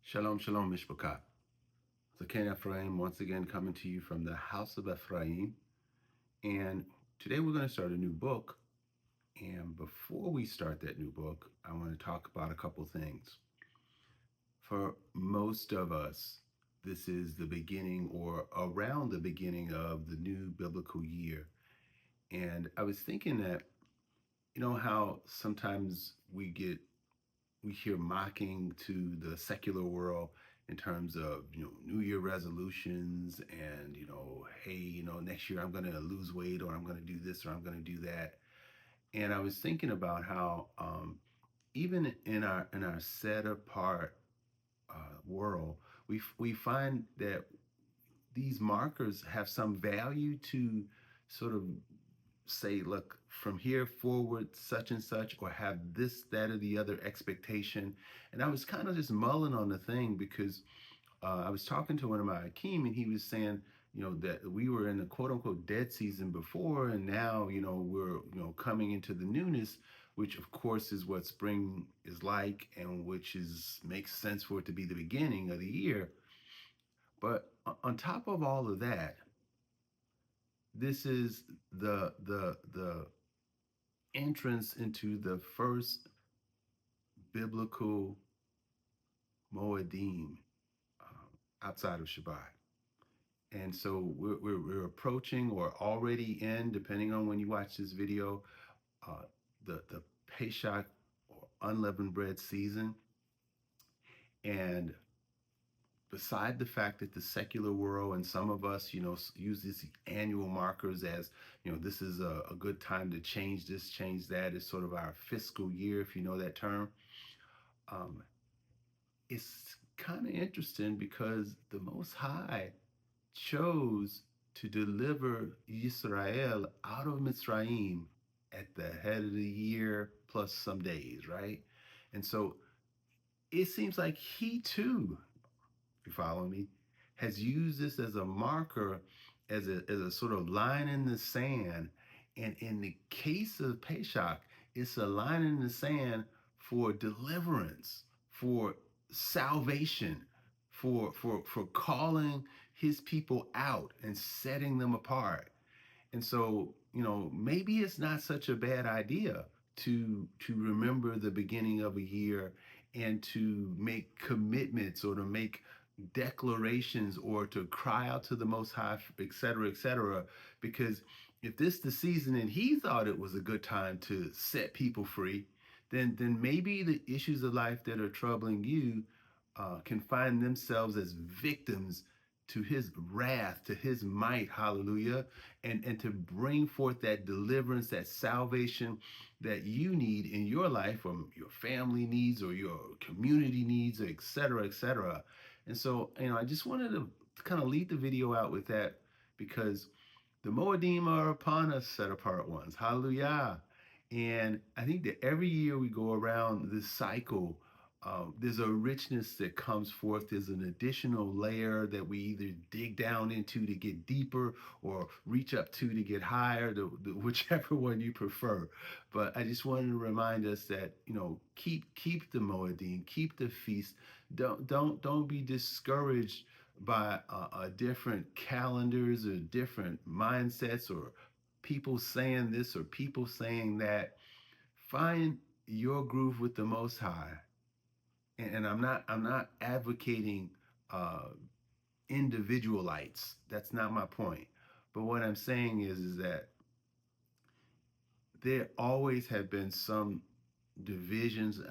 Shalom, shalom, Mishpacha. So Ken Efraiym once again coming to you from the house of Efraiym. And today we're going to start a new book. And before we start that new book, I want to talk about a couple things. For most of us, this is the beginning or around the beginning of the new biblical year. And I was thinking that, how sometimes we hear mocking to the secular world in terms of New Year resolutions and hey, next year I'm going to lose weight, or I'm going to do this, or I'm going to do that. And I was thinking about how even in our set apart world, we find that these markers have some value to sort of say, look, from here forward, such and such, or have this, that, or the other expectation. And I was kind of just mulling on the thing because I was talking to one of my Akeem, and he was saying, that we were in the quote unquote dead season before, and now, we're, coming into the newness, which of course is what spring is like, and which makes sense for it to be the beginning of the year. But on top of all of that, this is the entrance into the first biblical Moadim outside of Shabbat. And so we're approaching or already in, depending on when you watch this video, uh, the Pesach or unleavened bread season. And beside the fact that the secular world and some of us, use these annual markers as, this is a good time to change this, change that, is sort of our fiscal year, if you know that term. Um, it's kind of interesting because the Most High chose to deliver Israel out of Mitzrayim at the head of the year plus some days, right? And so it seems like he too, if you follow me, has used this as a marker, as a sort of line in the sand. And in the case of Pesach, it's a line in the sand for deliverance, for salvation, for calling his people out and setting them apart. And so, maybe it's not such a bad idea to remember the beginning of a year and to make commitments or to make declarations or to cry out to the Most High, et cetera, et cetera. Because if this the season and he thought it was a good time to set people free, then maybe the issues of life that are troubling you can find themselves as victims to his wrath, to his might, hallelujah, and to bring forth that deliverance, that salvation that you need in your life, or your family needs, or your community needs, et cetera, et cetera. And so, I just wanted to kind of lead the video out with that because the Moadim are upon us, set apart ones, hallelujah. And I think that every year we go around this cycle, there's a richness that comes forth. There's an additional layer that we either dig down into to get deeper or reach up to get higher, whichever one you prefer. But I just wanted to remind us that, keep the Moedim, keep the feast. Don't be discouraged by different calendars or different mindsets or people saying this or people saying that. Find your groove with the Most High, and I'm not advocating uh, individualites. That's not my point. But what I'm saying is that there always have been some divisions.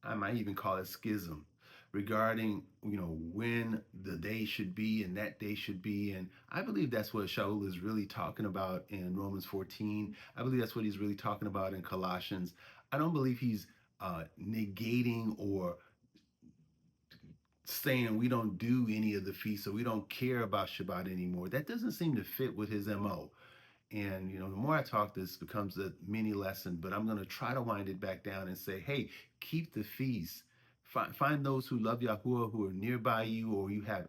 I might even call it schism regarding when the day should be and that day should be. And I believe that's what Shaul is really talking about in Romans 14. I believe that's what he's really talking about in Colossians. I don't believe he's negating or saying we don't do any of the feasts, or we don't care about Shabbat anymore. That doesn't seem to fit with his MO. And the more I talk, this becomes a mini lesson, but I'm going to try to wind it back down and say, hey, keep the feast. Find those who love Yahuwah, who are nearby you, or you have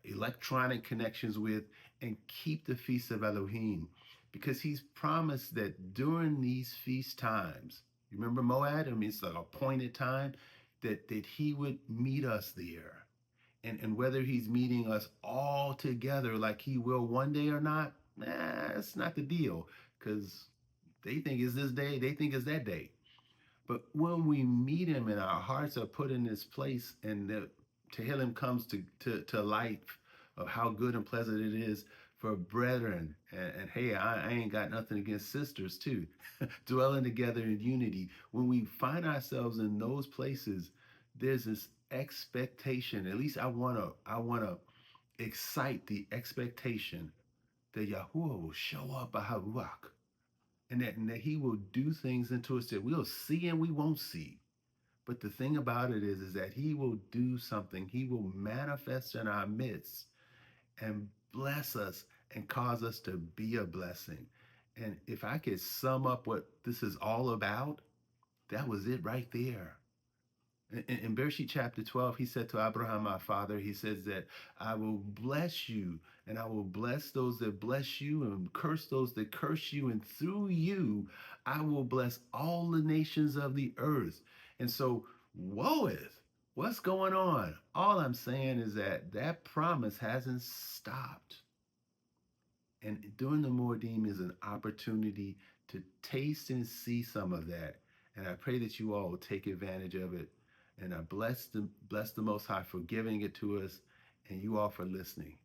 electronic connections with, and keep the feast of Elohim, because he's promised that during these feast times, you remember Moed? I mean, it's an appointed time, that He would meet us there. And whether He's meeting us all together like He will one day or not, that's not the deal. Because they think it's this day, they think it's that day. But when we meet Him and our hearts are put in this place, and the Tehillim comes to life of how good and pleasant it is for brethren. And hey, I ain't got nothing against sisters too, dwelling together in unity. When we find ourselves in those places, there's this expectation. At least I wanna excite the expectation that Yahuwah will show up by Haruach, and that He will do things into us that we'll see and we won't see. But the thing about it is that He will do something. He will manifest in our midst and bless us and cause us to be a blessing. And if I could sum up what this is all about, that was it right there. In Bereshit chapter 12, He said to Abraham, our father, He says that I will bless you, and I will bless those that bless you, and curse those that curse you. And through you, I will bless all the nations of the earth. And so, woe is, what's going on? All I'm saying is that that promise hasn't stopped. And during the Moadim is an opportunity to taste and see some of that. And I pray that you all will take advantage of it. And I bless the Most High for giving it to us, and you all for listening.